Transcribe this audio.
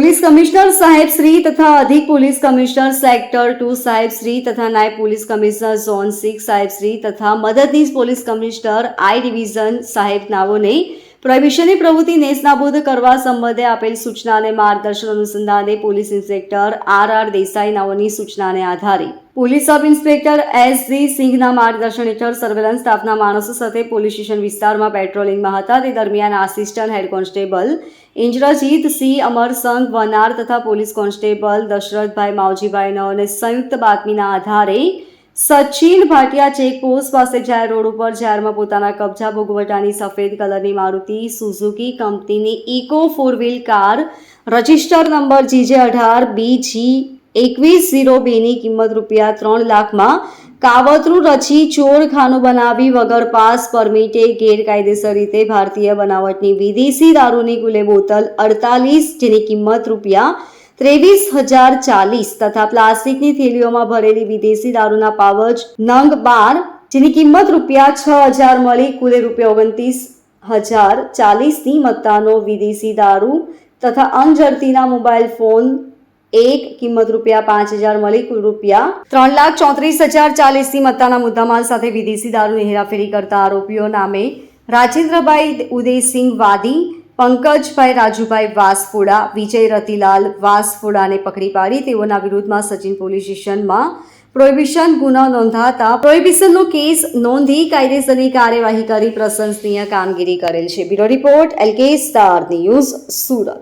Police commissioner સાહેબ શ્રી તથા અધિક પોલીસ કમિશનર સેક્ટર 2 સાહેબ શ્રી તથા નાયબ પોલીસ કમિશનર ઝોન 6 સાહેબ શ્રી તથા મદદનીશ પોલીસ કમિશનર આઈ ડિવિઝન સાહેબ નાઓને પ્રોહિબિશનની પ્રવૃત્તિ નેસ્તનાબૂદ કરવા સંબંધે આપેલ સૂચના અને માર્ગદર્શન અનુસંધાને પોલીસ ઇન્સ્પેક્ટર આર દેસાઈ નાઓની સૂચનાને આધારે police sub inspector S G સિંઘના માર્ગદર્શન હેઠળ સર્વેલન્સ સ્ટાફના માણસો સાથે પોલીસ સ્ટેશન વિસ્તારમાં પેટ્રોલિંગમાં હતા. તે દરમિયાન આસિસ્ટન્ટ હેડ કોન્સ્ટેબલ ઇન્દ્રજીત સિંહ અમરસંગ વનાર તથા પોલીસ કોન્સ્ટેબલ દશરથભાઈ માવજીભાઈ નાઓને સંયુક્ત બાતમીના આધારે સચિન ભાટિયા ચેકપોસ્ટ પાસે જાહેર રોડ ઉપર જાહેરમાં પોતાના કબજા ભોગવટાની સફેદ કલરની મારુતિ સુઝુકી કંપનીની Eco 4 wheel car register number GJ18BG 2102 ની કિંમત ₹3 લાખમાં કાવતરું રચી ચોરખાનું બનાવી વગર પાસ પરમિટે ગેરકાયદેસર રીતે ભારતીય બનાવટની વિદેશી દારૂની કુલે બોતલ 48 જેની કિંમત ₹23,040 તથા પ્લાસ્ટિકની થેલીઓમાં ભરેલી વિદેશી દારૂના પાવચ નંગ 12 જેની કિંમત ₹6,000 મળી કુલે ₹29,040 ની મત્તાનો વિદેશી દારૂ તથા અંજરતીના મોબાઈલ ફોન એક કિંમત ₹5,000 મળી કુલ ₹3,34,040 ની મત્તાના મુદ્દામાલ સાથે વિદેશી દારૂની હેરાફેરી કરતા આરોપીઓ નામે રાજેન્દ્રભાઈ ઉદયસિંહ વાદી, પંકજભાઈ રાજુભાઈ વાસફોડા, વિજય રતિલાલ વાસફોડાને પકડી પાડી તેઓના વિરુદ્ધમાં સચિન પોલીસ સ્ટેશનમાં પ્રોહિબિશન ગુનો નોંધાતા પ્રોહિબિશનનો કેસ નોંધી કાયદેસરની કાર્યવાહી કરી પ્રશંસનીય કામગીરી કરેલ છે. Bureau report LK star news, Surat.